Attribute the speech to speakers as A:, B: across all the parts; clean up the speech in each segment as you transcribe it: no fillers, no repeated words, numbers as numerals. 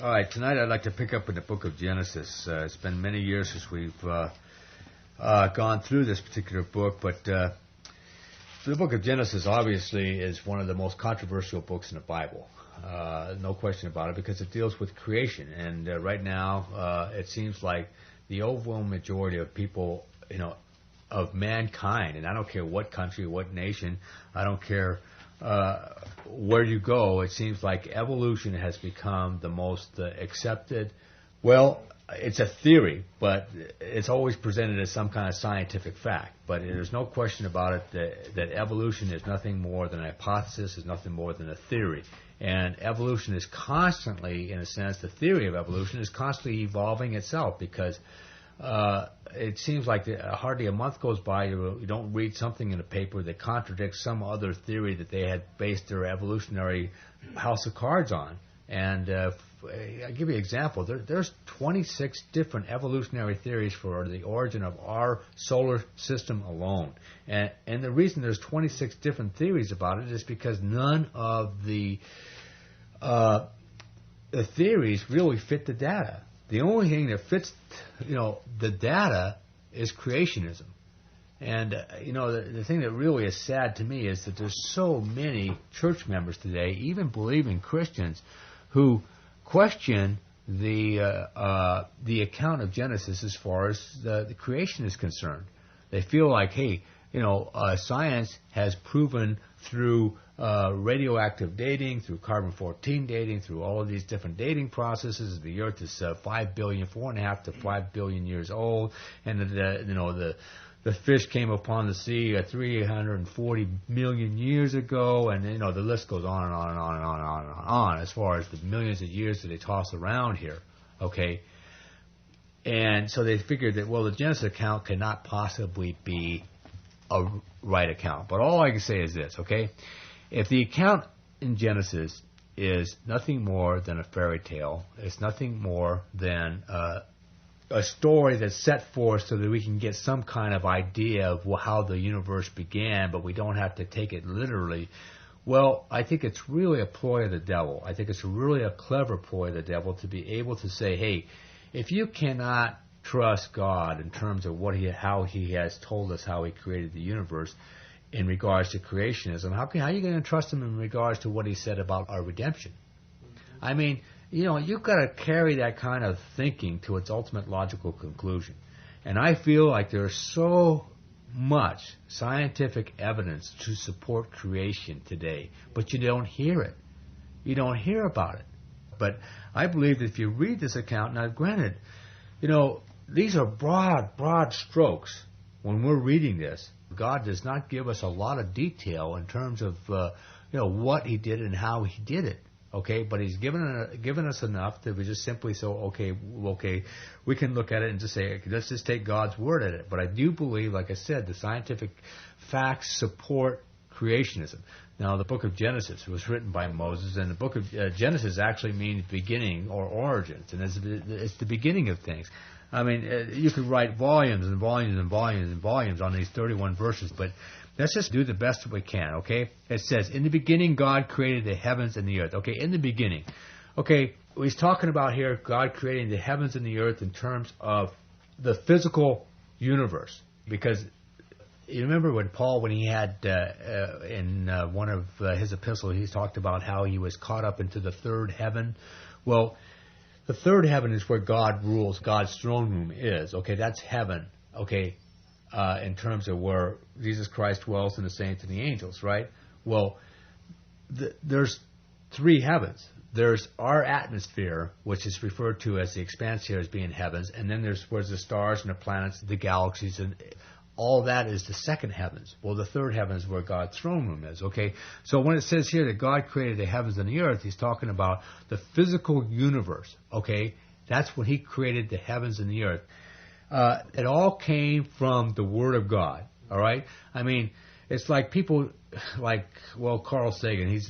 A: All right, tonight I'd like to pick up in the book of Genesis. It's been many years since we've gone through this particular book, but the book of Genesis obviously is one of the most controversial books in the Bible. No question about it, because it deals with creation. And right now, it seems like the overwhelming majority of people, of mankind, and I don't care what country, what nation, I don't care where you go, it seems like evolution has become the most accepted. Well, it's a theory, but it's always presented as some kind of scientific fact. But there's no question about it that evolution is nothing more than a hypothesis, is nothing more than a theory. And evolution is constantly, in a sense, the theory of evolution is constantly evolving itself, because it seems like hardly a month goes by you don't read something in a paper that contradicts some other theory that they had based their evolutionary house of cards on. And I'll give you an example. There's 26 different evolutionary theories for the origin of our solar system alone. And the reason there's 26 different theories about it is because none of the theories really fit the data. The only thing that fits, the data is creationism. And, the thing that really is sad to me is that there's so many church members today, even believing Christians, who question the account of Genesis as far as the creation is concerned. They feel like, hey, science has proven through radioactive dating, through carbon-14 dating, through all of these different dating processes, the Earth is 4.5 to 5 billion years old, and the fish came upon the sea 340 million years ago, and the list goes on and on and on and on and on and on as far as the millions of years that they toss around here. Okay, and so they figured that, well, the Genesis account cannot possibly be a right account. But all I can say is this, okay? If the account in Genesis is nothing more than a fairy tale, it's nothing more than a story that's set forth so that we can get some kind of idea of how the universe began, but we don't have to take it literally, well, I think it's really a ploy of the devil. I think it's really a clever ploy of the devil to be able to say, hey, if you cannot trust God in terms of how He has told us how He created the universe in regards to creationism, how are you going to trust Him in regards to what He said about our redemption? I mean, you've got to carry that kind of thinking to its ultimate logical conclusion. And I feel like there's so much scientific evidence to support creation today, but you don't hear it. You don't hear about it. But I believe that if you read this account, now granted, these are broad strokes. When we're reading this, God does not give us a lot of detail in terms of what He did and how He did it. Okay, but He's given us enough that we just simply say, okay, we can look at it and just say, okay, let's just take God's word at it. But I do believe, like I said, the scientific facts support creationism. Now, the book of Genesis was written by Moses, and the book of Genesis actually means beginning or origins, and it's the beginning of things. I mean, you could write volumes and volumes and volumes and volumes on these 31 verses, but let's just do the best that we can, okay? It says, in the beginning, God created the heavens and the earth. Okay, in the beginning. Okay, he's talking about here God creating the heavens and the earth in terms of the physical universe. Because you remember when he had, in one of his epistles, he talked about how he was caught up into the third heaven. Well, the third heaven is where God rules, God's throne room is. Okay, that's heaven. Okay, in terms of where Jesus Christ dwells and the saints and the angels, right? Well, there's three heavens. There's our atmosphere, which is referred to as the expanse here as being heavens, and then there's the stars and the planets, the galaxies, and all that is the second heavens. Well, the third heaven is where God's throne room is, okay? So when it says here that God created the heavens and the earth, He's talking about the physical universe, okay? That's when He created the heavens and the earth. It all came from the Word of God, all right? I mean, it's like people Carl Sagan, he's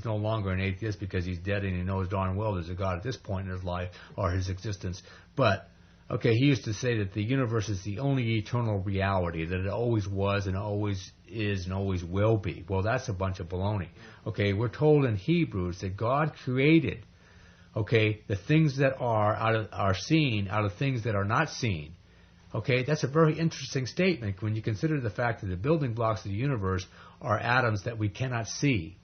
A: no longer an atheist because he's dead and he knows darn well there's a God at this point in his life or his existence. But, okay, he used to say that the universe is the only eternal reality, that it always was and always is and always will be. Well, that's a bunch of baloney. Okay, we're told in Hebrews that God created okay, the things that are seen out of things that are not seen. Okay, that's a very interesting statement when you consider the fact that the building blocks of the universe are atoms that we cannot see.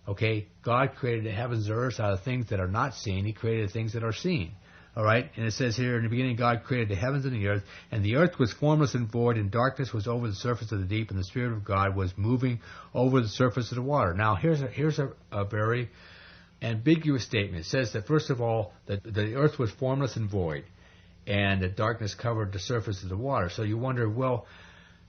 A: Okay, God created the heavens and earth out of things that are not seen. He created things that are seen. All right, and it says here, in the beginning God created the heavens and the earth was formless and void, and darkness was over the surface of the deep, and the Spirit of God was moving over the surface of the water. Now, here's a very ambiguous statement. It says that, first of all, that the earth was formless and void, and that darkness covered the surface of the water. So you wonder, well,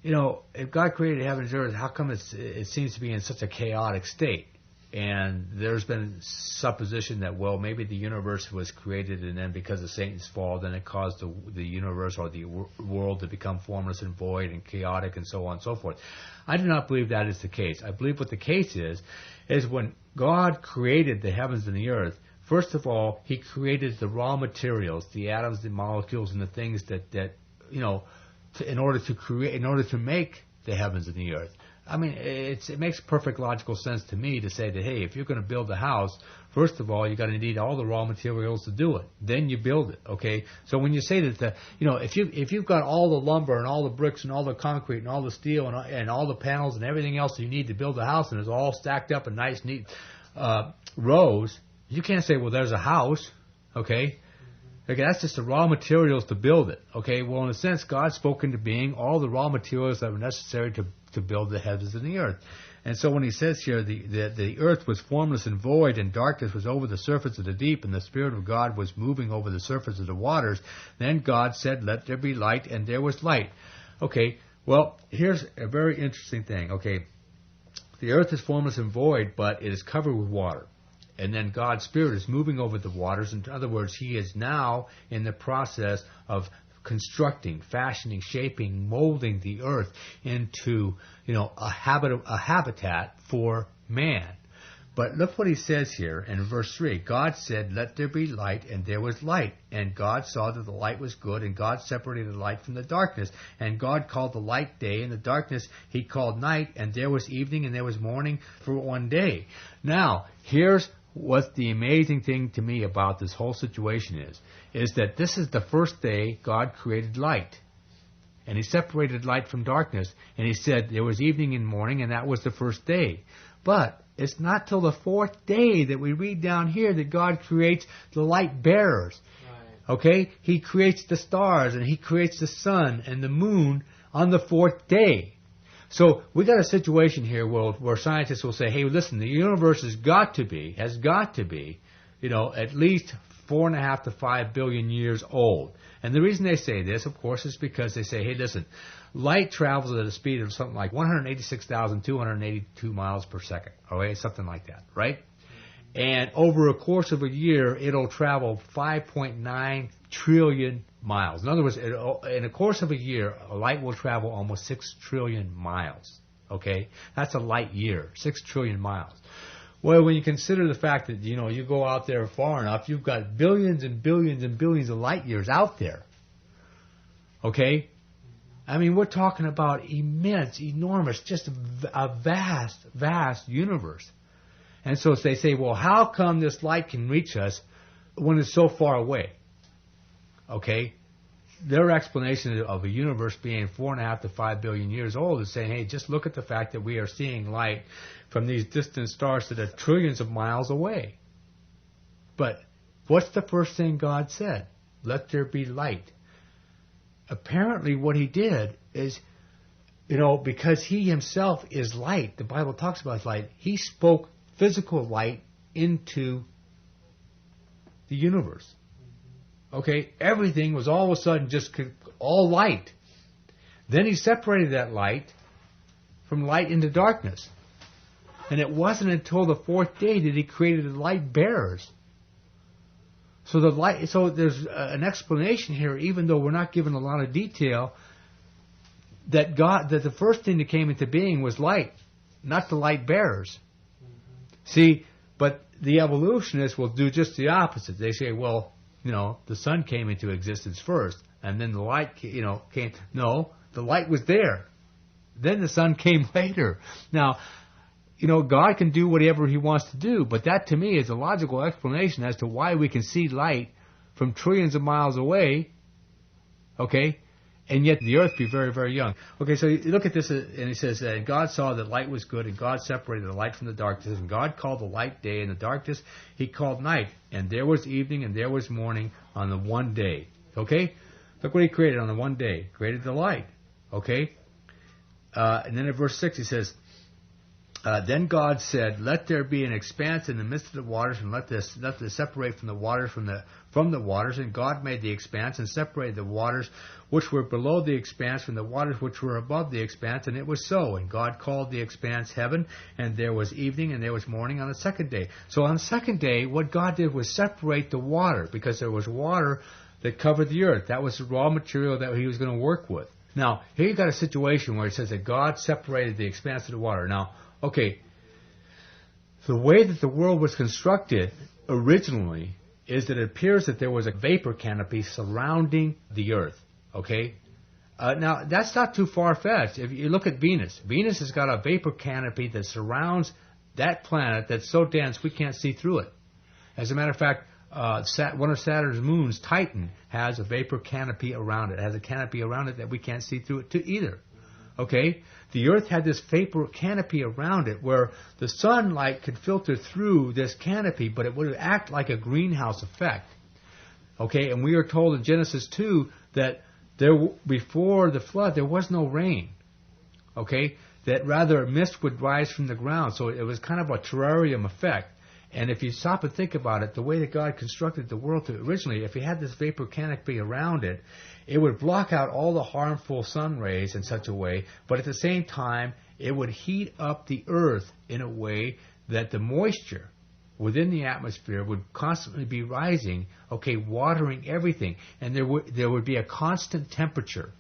A: if God created heaven and earth, how come it seems to be in such a chaotic state? And there's been supposition that, well, maybe the universe was created, and then because of Satan's fall, then it caused the universe or the world to become formless and void and chaotic and so on and so forth. I do not believe that is the case. I believe what the case is when God created the heavens and the earth, first of all, He created the raw materials, the atoms, the molecules, and the things that in order to make the heavens and the earth. I mean, it makes perfect logical sense to me to say that, hey, if you're going to build a house, first of all, you're going to need all the raw materials to do it. Then you build it, okay? So when you say that, if you've got all the lumber and all the bricks and all the concrete and all the steel and all the panels and everything else you need to build a house, and it's all stacked up in nice, neat rows, you can't say, well, there's a house, okay? Okay, that's just the raw materials to build it. Okay, well, in a sense, God spoke into being all the raw materials that were necessary to build the heavens and the earth. And so when He says here, the earth was formless and void, and darkness was over the surface of the deep, and the Spirit of God was moving over the surface of the waters, then God said, let there be light, and there was light. Okay, well, here's a very interesting thing. Okay, the earth is formless and void, but it is covered with water. And then God's Spirit is moving over the waters. In other words, He is now in the process of constructing, fashioning, shaping, molding the earth into, a habitat for man. But look what He says here in verse 3. God said, let there be light, and there was light. And God saw that the light was good, and God separated the light from the darkness. And God called the light day, and the darkness He called night. And there was evening, and there was morning for one day. Now, here's what the amazing thing to me about this whole situation is that this is the first day God created light. And He separated light from darkness. And He said there was evening and morning, and that was the first day. But it's not till the fourth day that we read down here that God creates the light bearers. Right. Okay? He creates the stars, and He creates the sun and the moon on the fourth day. So we got a situation here where scientists will say, hey, listen, the universe has got to be, at least 4.5 to 5 billion years old. And the reason they say this, of course, is because they say, hey, listen, light travels at a speed of something like 186,282 miles per second, okay, something like that, right? And over a course of a year, it'll travel 5.9 trillion miles. In other words, in a course of a year, light will travel almost 6 trillion miles. Okay? That's a light year, 6 trillion miles. Well, when you consider the fact that, you go out there far enough, you've got billions and billions and billions of light years out there. Okay? I mean, we're talking about immense, enormous, just a vast, vast universe. And so they say, well, how come this light can reach us when it's so far away? Okay? Their explanation of a universe being 4.5 to 5 billion years old is saying, hey, just look at the fact that we are seeing light from these distant stars that are trillions of miles away. But what's the first thing God said? Let there be light. Apparently what He did is, because He Himself is light, the Bible talks about light, He spoke physical light into the universe. Okay, everything was all of a sudden just all light. Then He separated that light from light into darkness. And it wasn't until the fourth day that He created the light bearers. So there's an explanation here, even though we're not given a lot of detail, that the first thing that came into being was light, not the light bearers. See, but the evolutionists will do just the opposite. They say, well, the sun came into existence first, and then the light, came. No, the light was there. Then the sun came later. Now, God can do whatever he wants to do, but that to me is a logical explanation as to why we can see light from trillions of miles away, okay, and yet the earth be very, very young. Okay, so you look at this, and he says, and God saw that light was good, and God separated the light from the darkness, and God called the light day, and the darkness he called night, and there was evening, and there was morning on the one day. Okay? Look what he created on the one day. Created the light. Okay? And then in verse 6 he says, then God said, let there be an expanse in the midst of the waters, and let this separate from the waters from the waters. And God made the expanse and separated the waters which were below the expanse from the waters which were above the expanse. And it was so. And God called the expanse heaven, and there was evening and there was morning on the second day. So on the second day, what God did was separate the water, because there was water that covered the earth. That was the raw material that he was going to work with. Now, here you've got a situation where it says that God separated the expanse of the water. Now, okay, the way that the world was constructed originally is that it appears that there was a vapor canopy surrounding the earth, okay? Now, that's not too far-fetched. If you look at Venus, Venus has got a vapor canopy that surrounds that planet that's so dense we can't see through it. As a matter of fact, one of Saturn's moons, Titan, has a vapor canopy around it. It has a canopy around it that we can't see through it either. Okay? The Earth had this vapor canopy around it where the sunlight could filter through this canopy, but it would act like a greenhouse effect. Okay? And we are told in Genesis 2 that before the flood there was no rain. Okay? That rather mist would rise from the ground. So it was kind of a terrarium effect. And if you stop and think about it, the way that God constructed the world originally, if he had this vapor canopy around it, it would block out all the harmful sun rays in such a way, but at the same time, it would heat up the earth in a way that the moisture within the atmosphere would constantly be rising, okay, watering everything. And there would be a constant temperature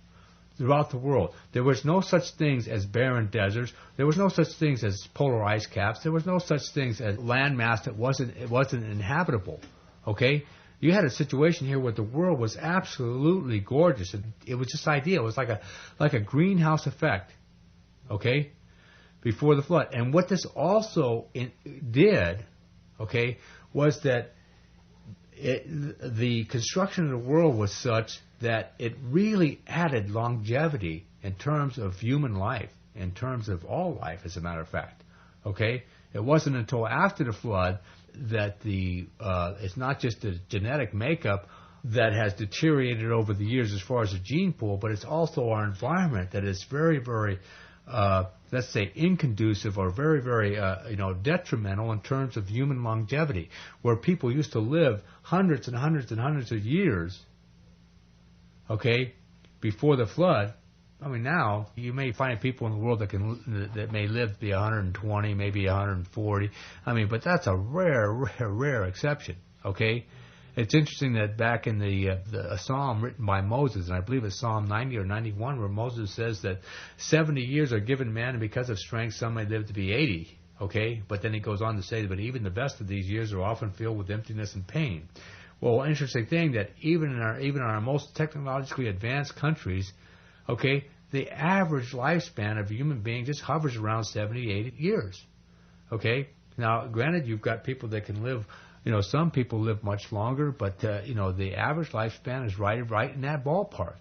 A: throughout the world. There was no such things as barren deserts. There was no such things as polar ice caps. There was no such things as landmass that wasn't inhabitable. Okay? You had a situation here where the world was absolutely gorgeous. It was just ideal. It was like a greenhouse effect. Okay? Before the flood. And what this also did, okay, was that the construction of the world was such that it really added longevity in terms of human life, in terms of all life, as a matter of fact. Okay? It wasn't until after the flood that it's not just the genetic makeup that has deteriorated over the years as far as the gene pool, but it's also our environment that is very, very, let's say, inconducive or very, very, detrimental in terms of human longevity, where people used to live hundreds and hundreds and hundreds of years, okay, before the flood. I mean, now you may find people in the world that may live to be 120, maybe 140. I mean, but that's a rare exception. Okay, it's interesting that back in the psalm written by Moses, and I believe it's Psalm 90 or 91, where Moses says that 70 years are given man, and because of strength, some may live to be 80. Okay, but then he goes on to say, but even the best of these years are often filled with emptiness and pain. Well, interesting thing that even in our most technologically advanced countries, okay, the average lifespan of a human being just hovers around 70, 80 years. Okay? Now, granted, you've got people that can live, some people live much longer, but, the average lifespan is right in that ballpark.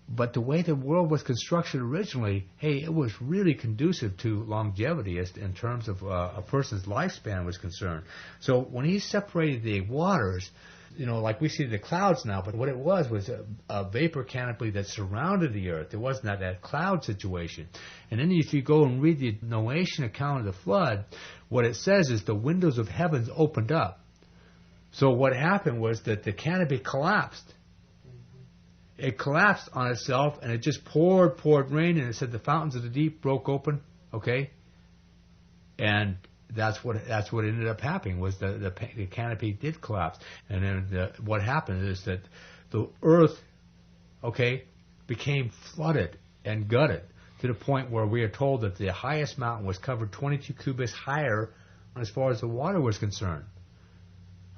A: But the way the world was constructed originally, hey, it was really conducive to longevity in terms of a person's lifespan was concerned. So when he separated the waters, like we see the clouds now, but what it was a vapor canopy that surrounded the earth. It wasn't that cloud situation. And then if you go and read the Noachian account of the flood, what it says is the windows of heavens opened up. So what happened was that the canopy collapsed. It collapsed on itself, and it just poured rain, and it said the fountains of the deep broke open, okay? And that's what ended up happening, was the canopy did collapse. And then what happened is that the earth, okay, became flooded and gutted to the point where we are told that the highest mountain was covered 22 cubits higher as far as the water was concerned.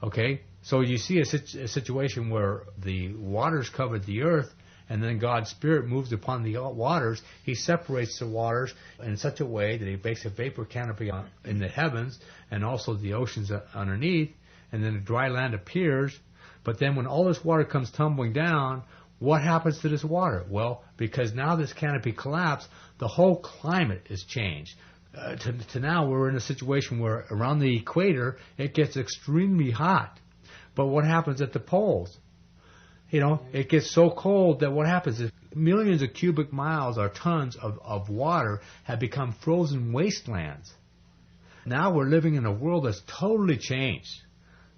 A: Okay? So you see a situation where the waters covered the earth, and then God's Spirit moves upon the waters. He separates the waters in such a way that He makes a vapor canopy in the heavens and also the oceans underneath, and then the dry land appears. But then when all this water comes tumbling down, what happens to this water? Well, because now this canopy collapsed, the whole climate is changed. To now we're in a situation where around the equator it gets extremely hot. But what happens at the poles? It gets so cold that what happens is millions of cubic miles or tons of water have become frozen wastelands. Now we're living in a world that's totally changed.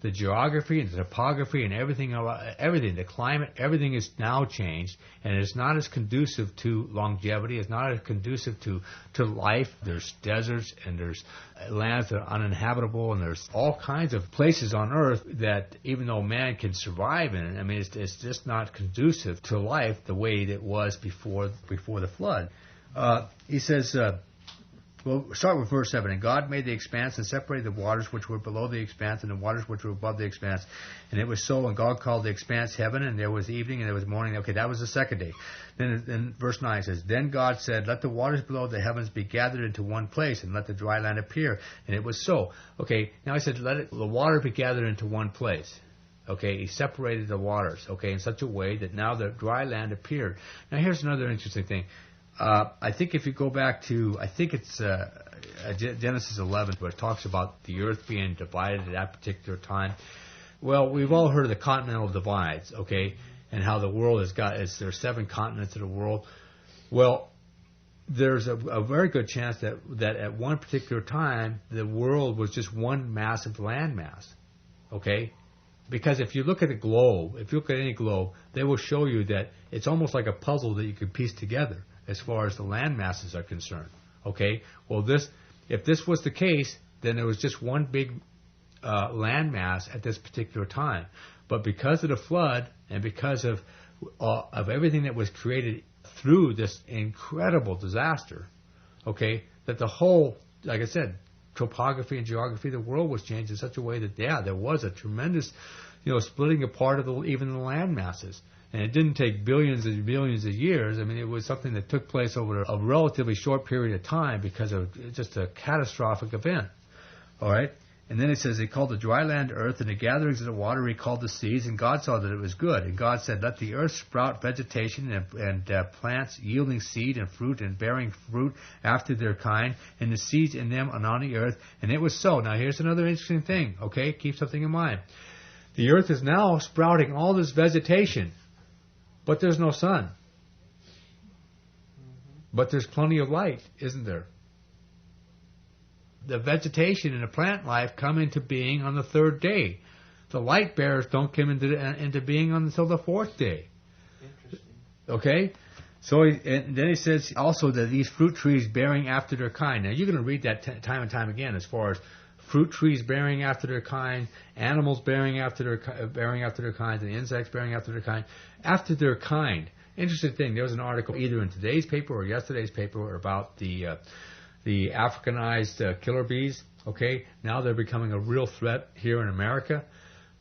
A: The geography and the topography and everything, the climate, everything is now changed, and it's not as conducive to longevity. It's not as conducive to life. There's deserts and there's lands that are uninhabitable, and there's all kinds of places on Earth that even though man can survive in, it's just not conducive to life the way it was before the flood. He says. We'll start with verse 7. And God made the expanse and separated the waters which were below the expanse and the waters which were above the expanse. And it was so, and God called the expanse heaven, and there was evening and there was morning. Okay, that was the second day. Then verse 9 says, Then God said, Let the waters below the heavens be gathered into one place, and let the dry land appear. And it was so. Okay, now He said, the water be gathered into one place. Okay, He separated the waters, okay, in such a way that now the dry land appeared. Now here's another interesting thing. I think if you go back to, I think it's Genesis 11, where it talks about the earth being divided at that particular time. Well, we've all heard of the continental divides, okay, and how the world there's 7 continents of the world. Well, there's a very good chance that at one particular time, the world was just one massive landmass, okay? Because if you look at a globe, if you look at any globe, they will show you that it's almost like a puzzle that you can piece together as far as the land masses are concerned. Okay? Well, if this was the case, then there was just one big land mass at this particular time. But because of the flood and because of everything that was created through this incredible disaster, okay, that the whole, like I said, topography and geography of the world was changed in such a way that, there was a tremendous, splitting apart of even the land masses. And it didn't take billions and billions of years. It was something that took place over a relatively short period of time because of just a catastrophic event. All right? And then it says, He called the dry land earth, and the gatherings of the water He called the seas, and God saw that it was good. And God said, Let the earth sprout vegetation and plants yielding seed and fruit and bearing fruit after their kind, and the seeds in them and on the earth. And it was so. Now here's another interesting thing, okay? Keep something in mind. The earth is now sprouting all this vegetation, but there's no sun. But there's plenty of light, isn't there? The vegetation and the plant life come into being on the 3rd day. The light bearers don't come into being until the 4th day. Interesting. Okay? So and then He says also that these fruit trees bearing after their kind. Now you're going to read that time and time again as far as fruit trees bearing after their kind, animals bearing after their kind, and insects bearing after their kind. After their kind. Interesting thing, there was an article either in today's paper or yesterday's paper about the Africanized killer bees. Okay, now they're becoming a real threat here in America.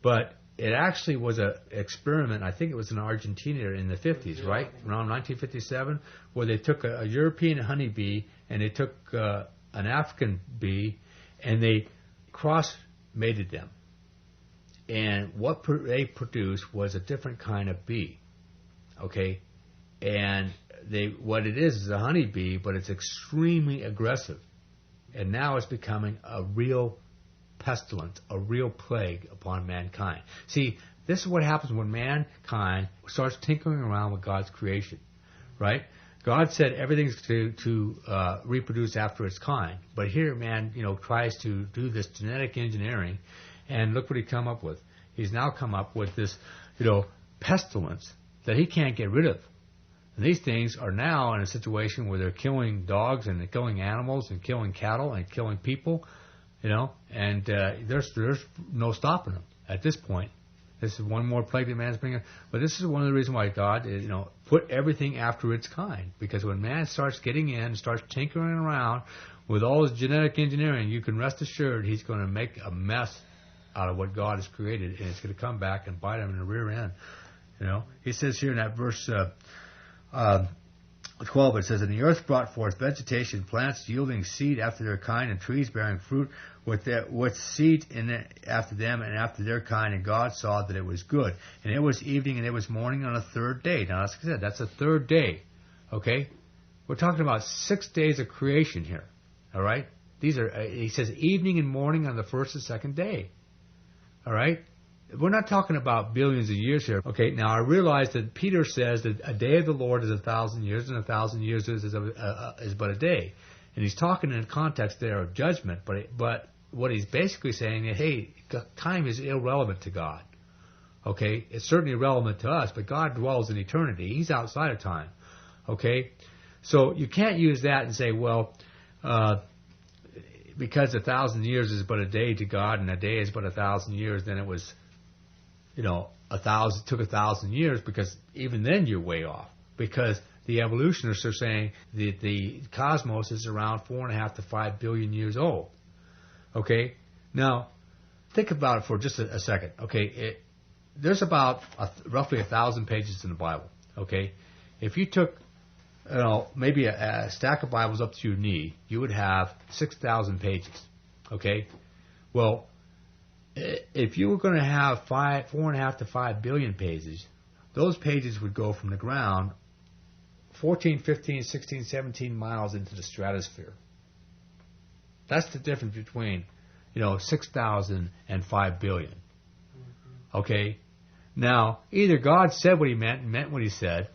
A: But it actually was an experiment, I think it was in Argentina in the 50s, right? Around 1957, where they took a European honeybee and they took an African bee and they cross-mated them. And what they produced was a different kind of bee, okay? And what it is a honeybee, but it's extremely aggressive. And now it's becoming a real pestilence, a real plague upon mankind. See, this is what happens when mankind starts tinkering around with God's creation, right? God said everything's to reproduce after its kind. But here man, tries to do this genetic engineering, and look what he come up with. He's now come up with this, pestilence that he can't get rid of. And these things are now in a situation where they're killing dogs and they're killing animals and killing cattle and killing people, and there's no stopping them at this point. This is one more plague that man's bringing. But this is one of the reasons why God, put everything after its kind. Because when man starts getting in, starts tinkering around with all his genetic engineering, you can rest assured he's going to make a mess out of what God has created, and it's going to come back and bite him in the rear end. He says here in that verse 12, it says, "And the earth brought forth vegetation, plants yielding seed after their kind, and trees bearing fruit with seed in it after them and after their kind. And God saw that it was good. And it was evening and it was morning on a third day." Now, as I said, that's a third day. Okay? We're talking about 6 days of creation here. All right? These are, he says, evening and morning on the first and second day. All right? We're not talking about billions of years here. Okay, now I realize that Peter says that a day of the Lord is 1,000 years, and 1,000 years is but a day. And he's talking in the context there of judgment, but what he's basically saying is, hey, time is irrelevant to God. Okay, it's certainly relevant to us, but God dwells in eternity. He's outside of time. Okay, so you can't use that and say, well, because 1,000 years is but a day to God, and a day is but 1,000 years, then it was, 1,000 took 1,000 years, because even then you're way off. Because the evolutionists are saying that the cosmos is around 4.5 to 5 billion years old. Okay, now think about it for just a second. Okay, there's about roughly 1,000 pages in the Bible. Okay, if you took maybe a stack of Bibles up to your knee, you would have 6,000 pages. Okay, well, if you were going to have 4.5 to 5 billion pages, those pages would go from the ground 14, 15, 16, 17 miles into the stratosphere. That's the difference between, 6,000 and 5 billion. Okay? Now, either God said what he meant and meant what he said,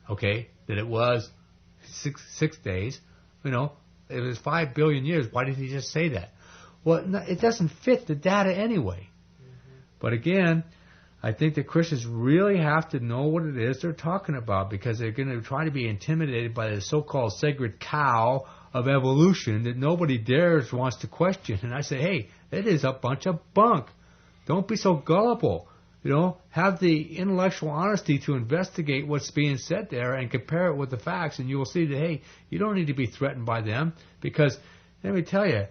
A: okay, that it was six days, it was 5 billion years. Why did he just say that? Well, no, it doesn't fit the data anyway. But again, I think that Christians really have to know what it is they're talking about, because they're going to try to be intimidated by the so-called sacred cow of evolution that nobody wants to question. And I say, hey, it is a bunch of bunk. Don't be so gullible. Have the intellectual honesty to investigate what's being said there and compare it with the facts, and you will see that, hey, you don't need to be threatened by them, because, let me tell you,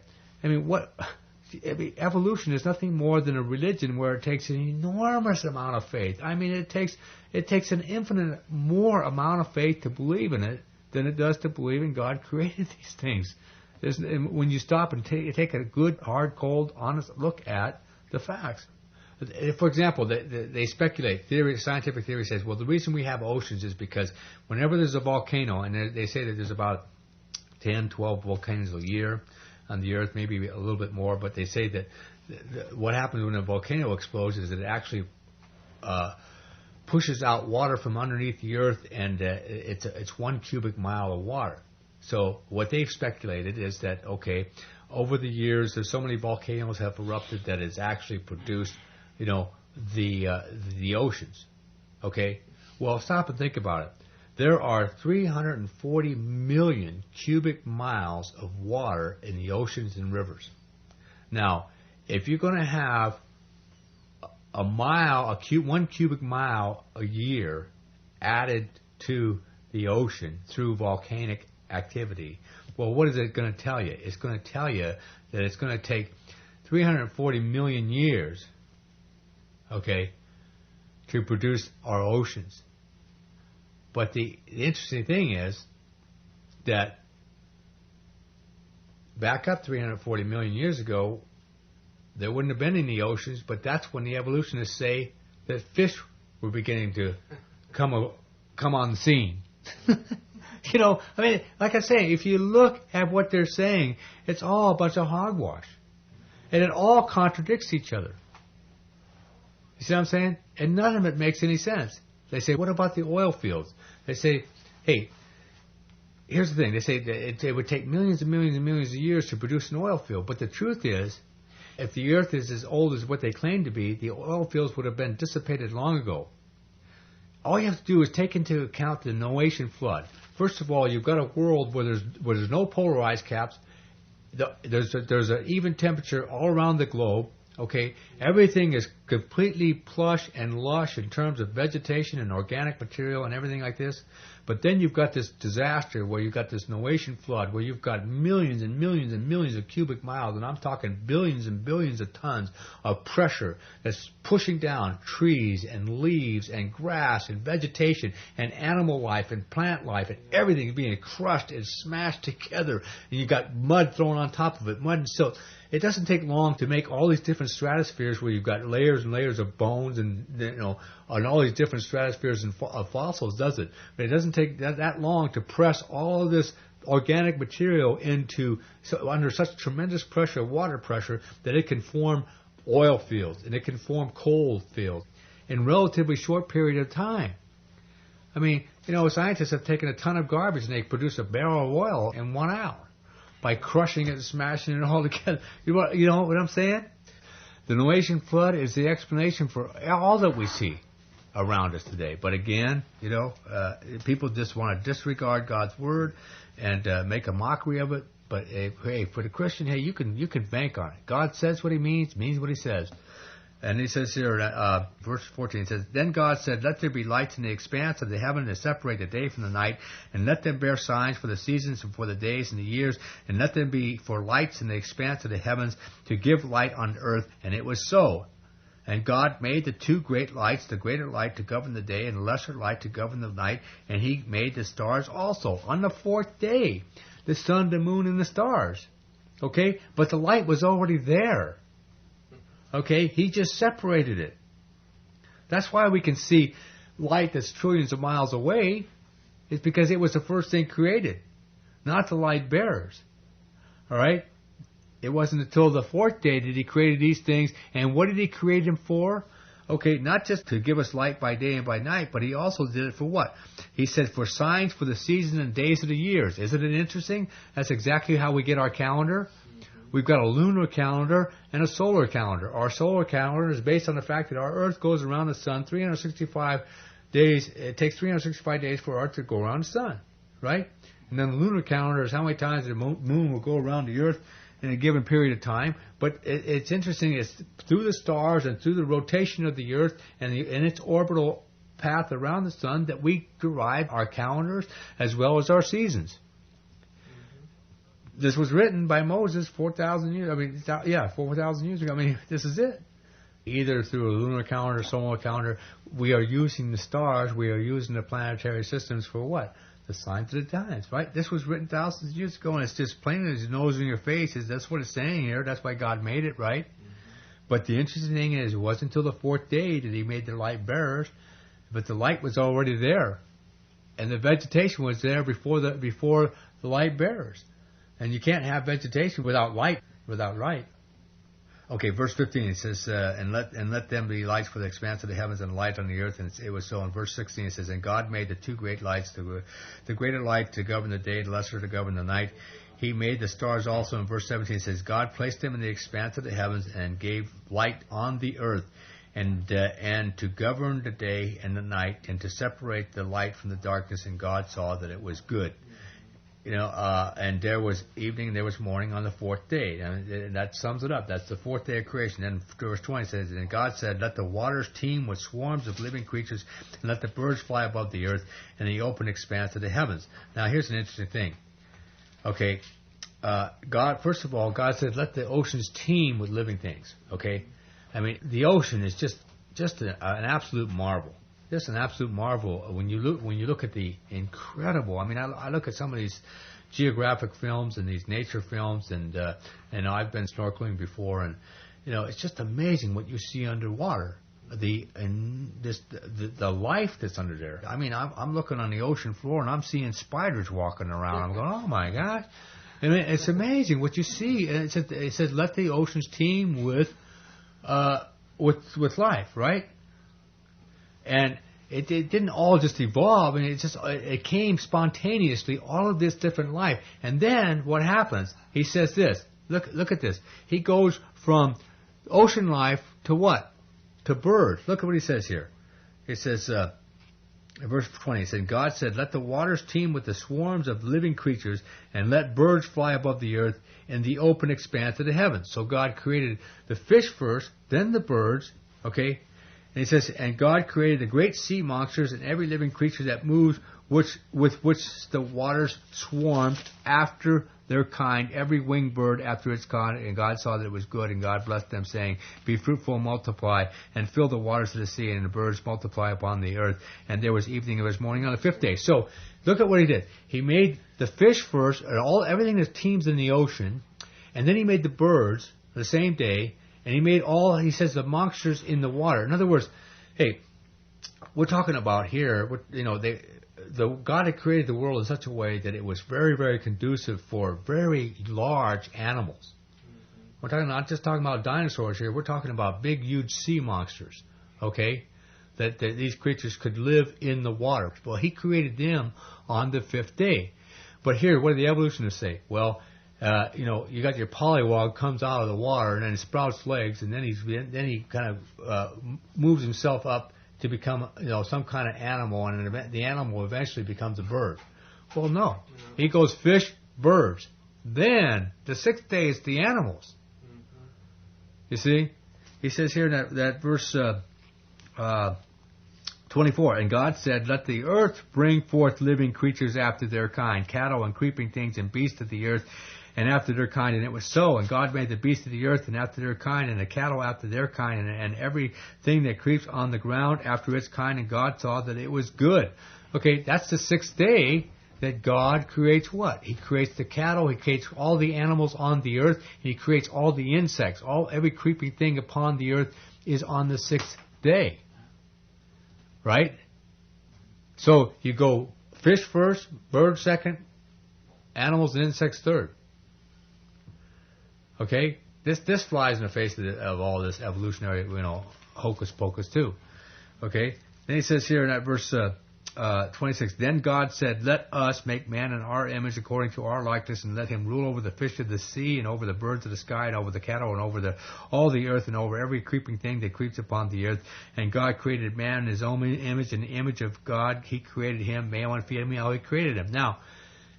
A: evolution is nothing more than a religion where it takes an enormous amount of faith. It takes an infinite more amount of faith to believe in it than it does to believe in God created these things. When you stop and take a good, hard, cold, honest look at the facts. For example, they speculate. Scientific theory says, well, the reason we have oceans is because whenever there's a volcano, and they say that there's about 10, 12 volcanoes a year on the Earth, maybe a little bit more, but they say that what happens when a volcano explodes is that it actually pushes out water from underneath the Earth, and it's 1 cubic mile of water. So what they've speculated is that, okay, over the years, there's so many volcanoes have erupted that it's actually produced, the oceans. Okay? Well, stop and think about it. There are 340 million cubic miles of water in the oceans and rivers. Now, if you're going to have 1 cubic mile a year added to the ocean through volcanic activity, well, what is it going to tell you? It's going to tell you that it's going to take 340 million years, okay, to produce our oceans. But the interesting thing is that back up 340 million years ago, there wouldn't have been any oceans, but that's when the evolutionists say that fish were beginning to come on the scene. Like I say, if you look at what they're saying, it's all a bunch of hogwash. And it all contradicts each other. You see what I'm saying? And none of it makes any sense. They say, what about the oil fields? They say, hey, here's the thing. They say that it would take millions and millions and millions of years to produce an oil field. But the truth is, if the earth is as old as what they claim to be, the oil fields would have been dissipated long ago. All you have to do is take into account the Noachian flood. First of all, you've got a world where there's no polar ice caps. There's an even temperature all around the globe. Okay, everything is completely plush and lush in terms of vegetation and organic material and everything like this. But then you've got this disaster where you've got this Noachian flood, where you've got millions and millions and millions of cubic miles, and I'm talking billions and billions of tons of pressure that's pushing down trees and leaves and grass and vegetation and animal life and plant life, and everything being crushed and smashed together, and you've got mud thrown on top of it, mud and silt. It doesn't take long to make all these different stratospheres where you've got layers and layers of bones and, on all these different stratospheres of fossils, does it? But it doesn't take that long to press all of this organic material under such tremendous pressure, water pressure, that it can form oil fields and it can form coal fields in a relatively short period of time. I mean, scientists have taken a ton of garbage and they produce a barrel of oil in 1 hour by crushing it and smashing it all together. You know what I'm saying? The Noachian flood is the explanation for all that we see around us today. But again, people just want to disregard God's word and make a mockery of it. But hey, for the Christian, hey, you can bank on it. God says what He means what He says. And He says here, verse 14, it says, Then God said, Let there be lights in the expanse of the heaven to separate the day from the night, and let them bear signs for the seasons and for the days and the years, and let them be for lights in the expanse of the heavens to give light on earth. And it was so. And God made the 2 great lights, the greater light to govern the day and the lesser light to govern the night, and He made the stars also. On the 4th day, the sun, the moon, and the stars. Okay? But the light was already there. Okay? He just separated it. That's why we can see light that's trillions of miles away. It's because it was the first thing created, not the light bearers. All right? It wasn't until the 4th day that He created these things. And what did He create them for? Okay, not just to give us light by day and by night, but He also did it for what? He said for signs for the seasons and days of the years. Isn't it interesting? That's exactly how we get our calendar. We've got a lunar calendar and a solar calendar. Our solar calendar is based on the fact that our Earth goes around the sun 365 days. It takes 365 days for Earth to go around the sun, right? And then the lunar calendar is how many times the moon will go around the Earth in a given period of time. But it's interesting. It's through the stars and through the rotation of the Earth and its orbital path around the sun that we derive our calendars as well as our seasons. This was written by Moses 4,000 years. 4,000 years ago. This is it. Either through a lunar calendar, solar calendar, we are using the stars, we are using the planetary systems for what? The signs of the times, right? This was written thousands of years ago, and it's just plain as your nose in your face. That's what it's saying here. That's why God made it, right? But the interesting thing is, it wasn't until the 4th day that He made the light bearers, but the light was already there, and the vegetation was there before the light bearers. And you can't have vegetation without light, without light. Okay, verse 15, it says, and let them be lights for the expanse of the heavens and light on the earth, and it was so. In verse 16, it says, And God made the 2 great lights, the greater light to govern the day, the lesser to govern the night. He made the stars also. In verse 17, it says, God placed them in the expanse of the heavens and gave light on the earth, and to govern the day and the night, and to separate the light from the darkness, and God saw that it was good. And there was evening, there was morning on the 4th day. And that sums it up. That's the 4th day of creation. Then verse 20 says, And God said, Let the waters teem with swarms of living creatures, and let the birds fly above the earth, and the open expanse of the heavens. Now, here's an interesting thing. Okay, first of all, God said, Let the oceans teem with living things. Okay? The ocean is just an absolute marvel. Just an absolute marvel when you look at the incredible. I look at some of these geographic films and these nature films, and I've been snorkeling before, and it's just amazing what you see underwater. The life that's under there. I'm looking on the ocean floor and I'm seeing spiders walking around. I'm going, oh my gosh! It's amazing what you see. And it says let the oceans teem with life, right? And it didn't all just evolve, and it came spontaneously, all of this different life. And then what happens? He says this. Look at this. He goes from ocean life to what? To birds. Look at what he says here. He says, verse 20, it says, God said, Let the waters teem with the swarms of living creatures, and let birds fly above the earth in the open expanse of the heavens. So God created the fish first, then the birds, Okay? And he says, and God created the great sea monsters and every living creature that moves, with which the waters swarmed after their kind, every winged bird after its kind. And God saw that it was good, and God blessed them, saying, be fruitful and multiply, and fill the waters of the sea, and the birds multiply upon the earth. And there was evening and there was morning on the fifth day. So, look at what he did. He made the fish first, and everything that teems in the ocean, and then he made the birds the same day, and he made he says, the monsters in the water. In other words, hey, we're talking about here, God had created the world in such a way that it was very, very conducive for very large animals. We're not just talking about dinosaurs here. We're talking about big, huge sea monsters, okay, that these creatures could live in the water. Well, he created them on the fifth day. But here, what do the evolutionists say? Well, you got your pollywog comes out of the water and then sprouts legs, and then he kind of moves himself up to become some kind of animal, and the animal eventually becomes a bird. Well, no. He goes fish, birds. Then, the sixth day is the animals. You see? He says here in that verse 24, and God said, let the earth bring forth living creatures after their kind, cattle and creeping things and beasts of the earth, and after their kind. And it was so. And God made the beasts of the earth and after their kind, and the cattle after their kind, and everything that creeps on the ground after its kind. And God saw that it was good. Okay, that's the sixth day that God creates what? He creates the cattle. He creates all the animals on the earth. He creates all the insects. Every creeping thing upon the earth is on the sixth day. Right? So you go fish first, birds second, animals and insects third. Okay, this flies in the face of all this evolutionary, hocus pocus too. Okay, then he says here in that verse 26, then God said, let us make man in our image according to our likeness, and let him rule over the fish of the sea, and over the birds of the sky, and over the cattle, and over all the earth, and over every creeping thing that creeps upon the earth. And God created man in his own image, in the image of God he created him, male and female he created him. Now,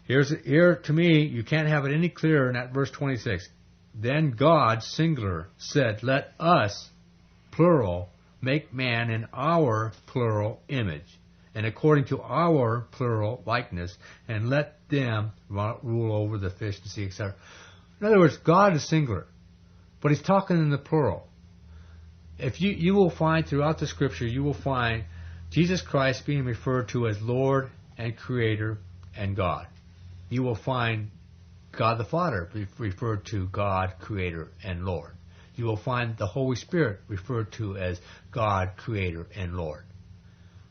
A: here to me, you can't have it any clearer in that verse 26. Then God, singular, said, let us, plural, make man in our, plural, image, and according to our, plural, likeness, and let them rule over the fish, the sea, etc. In other words, God is singular, but he's talking in the plural. If you will find throughout the Scripture, you will find Jesus Christ being referred to as Lord and Creator and God. You will find God the Father referred to God, Creator, and Lord. You will find the Holy Spirit referred to as God, Creator, and Lord.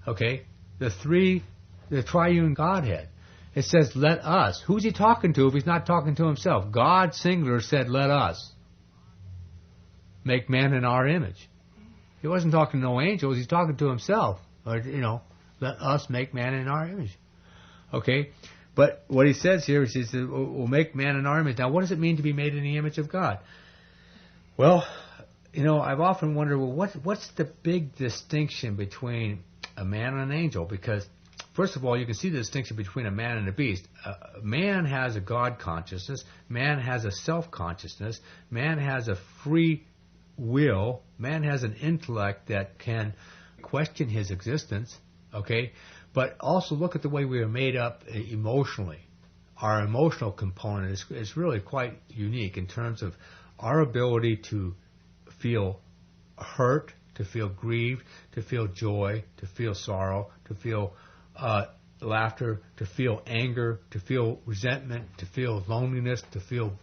A: Okay? The triune Godhead. It says, let us. Who's he talking to if he's not talking to himself? God, singular, said, let us make man in our image. He wasn't talking to no angels. He's talking to himself. Or, let us make man in our image. Okay? But what he says here is, we'll make man in our image. Now, what does it mean to be made in the image of God? Well, I've often wondered, what's the big distinction between a man and an angel? Because, first of all, you can see the distinction between a man and a beast. Man has a God consciousness. Man has a self-consciousness. Man has a free will. Man has an intellect that can question his existence. Okay? But also look at the way we are made up emotionally. Our emotional component is really quite unique in terms of our ability to feel hurt, to feel grieved, to feel joy, to feel sorrow, to feel laughter, to feel anger, to feel resentment, to feel loneliness, to feel...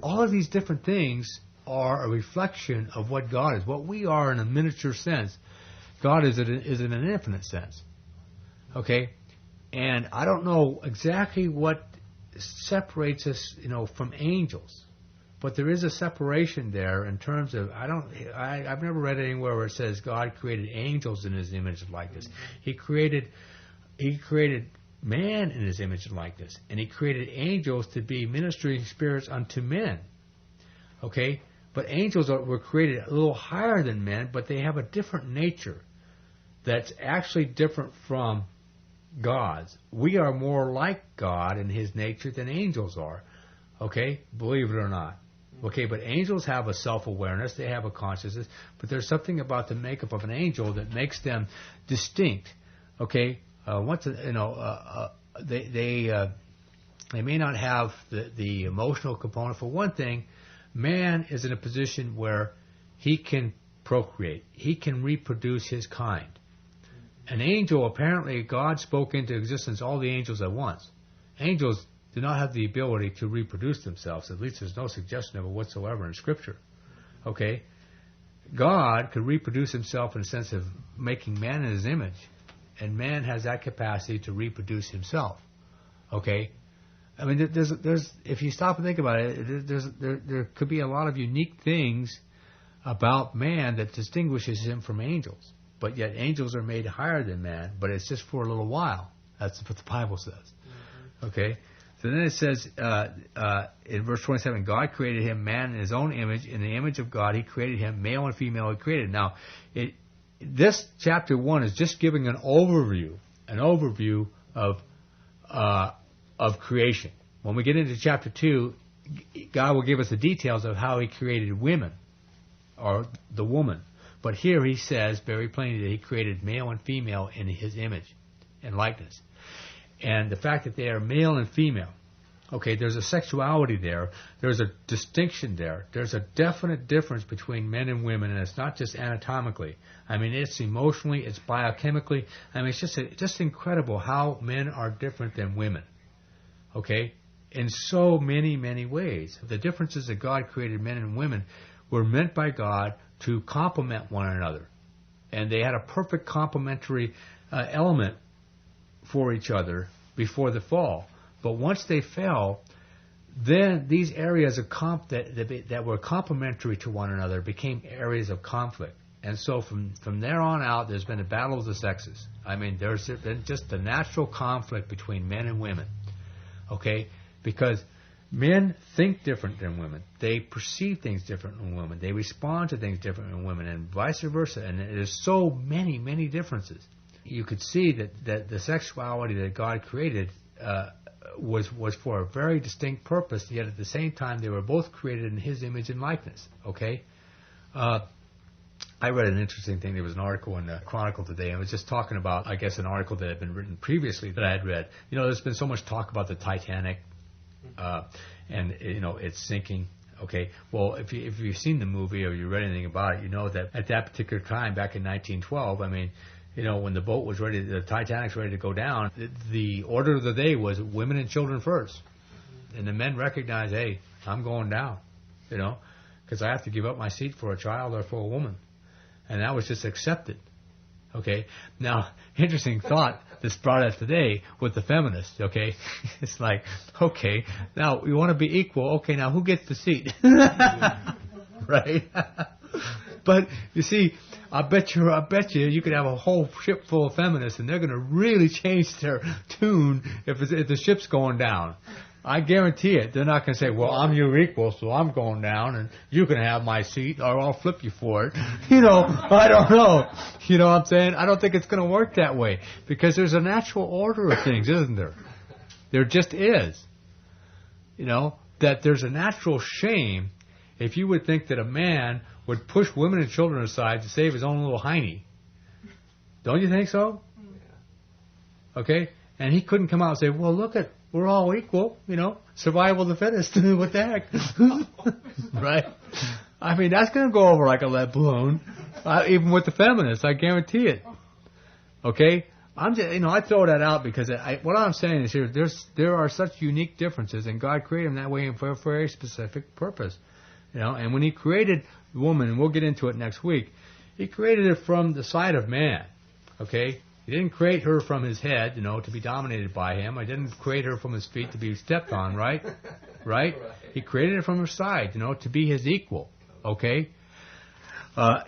A: All of these different things are a reflection of what God is. What we are in a miniature sense, God is in an infinite sense. Okay, and I don't know exactly what separates us, from angels, but there is a separation there in terms of I've never read anywhere where it says God created angels in His image and likeness. He created man in His image and likeness, and He created angels to be ministering spirits unto men. Okay, but angels were created a little higher than men, but they have a different nature that's actually different from God's. We are more like God in His nature than angels are. Okay? Believe it or not. Okay, but angels have a self-awareness, they have a consciousness, but there's something about the makeup of an angel that makes them distinct. Okay, they may not have the emotional component. For one thing, man is in a position where he can procreate, he can reproduce his kind. An angel, apparently, God spoke into existence all the angels at once. Angels do not have the ability to reproduce themselves. At least there's no suggestion of it whatsoever in Scripture. Okay? God could reproduce himself in the sense of making man in his image. And man has that capacity to reproduce himself. Okay? I mean, there's if you stop and think about it, there could be a lot of unique things about man that distinguishes him from angels. But yet angels are made higher than man, but it's just for a little while. That's what the Bible says. Mm-hmm. Okay? So then it says in verse 27, God created him man in his own image. In the image of God, he created him, male and female he created. Now, this chapter 1 is just giving an overview of creation. When we get into chapter 2, God will give us the details of how he created women, or the woman. But here he says very plainly that he created male and female in his image and likeness. And the fact that they are male and female, okay, there's a sexuality there, there's a distinction there, there's a definite difference between men and women, and it's not just anatomically. I mean, it's emotionally, it's biochemically. I mean, it's just incredible how men are different than women, okay, in so many, many ways. The differences that God created men and women were meant by God to complement one another. And they had a perfect complementary element for each other before the fall. But once they fell, then these areas of that were complementary to one another became areas of conflict. And so from there on out, there's been a battle of the sexes. I mean, there's been just a natural conflict between men and women. Okay? Because men think different than women. They perceive things different than women. They respond to things different than women, and vice versa. And there's so many, many differences. You could see that the sexuality that God created was for a very distinct purpose, yet at the same time they were both created in his image and likeness. Okay? I read an interesting thing. There was an article in the Chronicle today, and it was just talking about, I guess, an article that had been written previously that I had read. You know, there's been so much talk about the Titanic, and, you know, it's sinking. Okay, well, if you've seen the movie or you read anything about it, you know that at that particular time, back in 1912, I mean, you know, when the boat was ready, the Titanic's ready to go down, the order of the day was women and children first. And the men recognized, hey, I'm going down, you know, because I have to give up my seat for a child or for a woman. And that was just accepted. Okay, now, interesting thought that's brought up today with the feminists, okay? It's like, okay, now we want to be equal. Okay, now who gets the seat? Right? But, you see, I bet you could have a whole ship full of feminists, and they're going to really change their tune if the ship's going down. I guarantee it. They're not going to say, well, I'm your equal, so I'm going down, and you can have my seat, or I'll flip you for it. You know, I don't know. You know what I'm saying? I don't think it's going to work that way, because there's a natural order of things, isn't there? There just is. You know, that there's a natural shame if you would think that a man would push women and children aside to save his own little hiney. Don't you think so? Okay? And he couldn't come out and say, well, look at, we're all equal, you know, survival of the fittest. What the heck? Right? I mean, that's going to go over like a lead balloon, even with the feminists, I guarantee it. Okay? I'm just, you know, I throw that out because what I'm saying is here, there are such unique differences, and God created them that way for a very specific purpose. You know, and when he created the woman, and we'll get into it next week, he created her from the side of man. Okay? He didn't create her from his head, you know, to be dominated by him. I didn't create her from his feet to be stepped on, right? Right? He created her from her side, you know, to be his equal. Okay?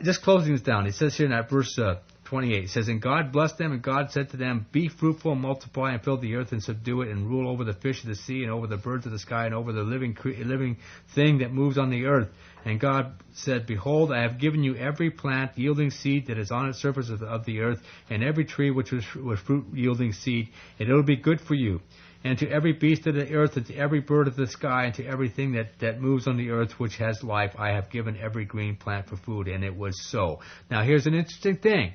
A: Just closing this down. He says here in that verse 28, it says, and God blessed them, and God said to them, be fruitful and multiply and fill the earth and subdue it and rule over the fish of the sea and over the birds of the sky and over the living thing that moves on the earth. And God said, behold, I have given you every plant yielding seed that is on the surface of the earth, and every tree which was fruit yielding seed, and it will be good for you. and to every beast of the earth, and to every bird of the sky, and to everything that moves on the earth which has life, I have given every green plant for food. And it was so. Now here's an interesting thing.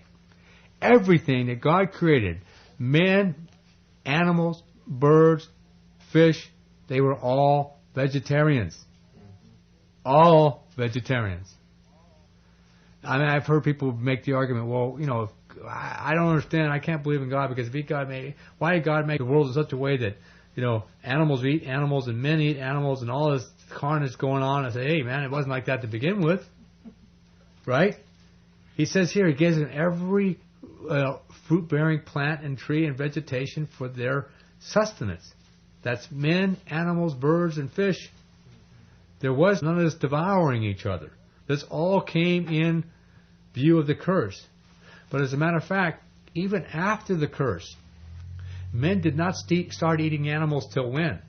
A: Everything that God created, men, animals, birds, fish, they were all vegetarians. All vegetarians. I mean, I've heard people make the argument, well, you know, I don't understand, I can't believe in God, because why did God make the world in such a way that, you know, animals eat animals and men eat animals and all this carnage going on? I say, hey man, it wasn't like that to begin with. Right? He says here, he gives them every fruit-bearing plant and tree and vegetation for their sustenance. That's men, animals, birds, and fish. There was none of this devouring each other. This all came in view of the curse. But as a matter of fact, even after the curse, men did not start eating animals till when?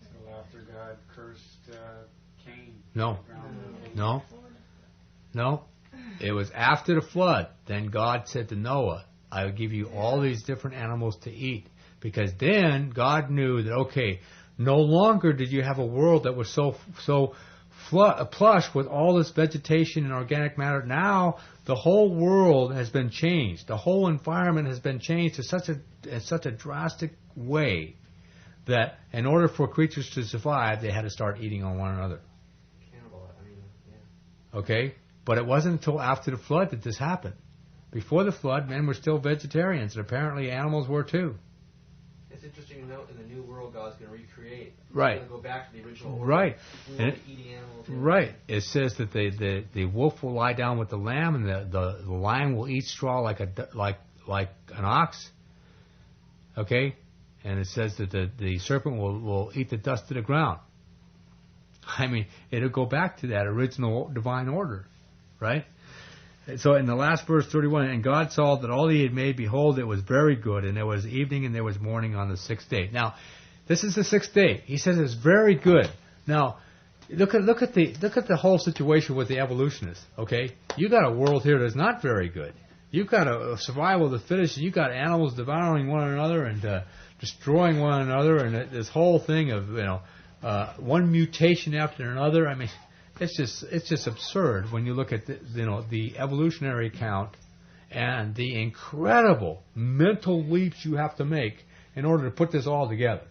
B: Until after God cursed Cain.
A: No. It was after the flood. Then God said to Noah, I will give you all these different animals to eat. Because then God knew that, okay, no longer did you have a world that was so plush with all this vegetation and organic matter. Now the whole world has been changed. The whole environment has been changed in such a drastic way that in order for creatures to survive, they had to start eating on one another.
C: Cannibal, yeah.
A: Okay? But it wasn't until after the flood that this happened. Before the flood, men were still vegetarians, and apparently animals were too.
C: It's interesting to note in the new world God's going to recreate.
A: Right.
C: He's going to go back to the original order.
A: Right.
C: We won't be eating animals.
A: Right. It says that the wolf will lie down with the lamb, and the lion will eat straw like an ox. Okay? And it says that the serpent will eat the dust of the ground. I mean, it'll go back to that original divine order. Right? So in the last verse 31, and God saw that all he had made, behold, it was very good, and there was evening and there was morning on the sixth day. Now, this is the sixth day. He says it's very good. Now, look at the whole situation with the evolutionists. Okay, you got a world here that's not very good. You've got a survival of the fittest. You got animals devouring one another and destroying one another, and this whole thing of one mutation after another. I mean, it's just absurd when you look at the evolutionary account and the incredible mental leaps you have to make in order to put this all together.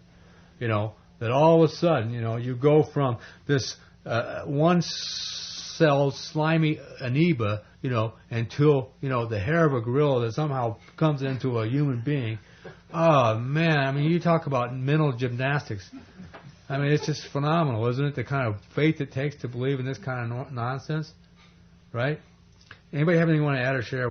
A: That all of a sudden, you go from this one-celled slimy amoeba, until the hair of a gorilla that somehow comes into a human being. Oh man! I mean, you talk about mental gymnastics. I mean, it's just phenomenal, isn't it? The kind of faith it takes to believe in this kind of nonsense, right? Anybody have anything you want to add or share?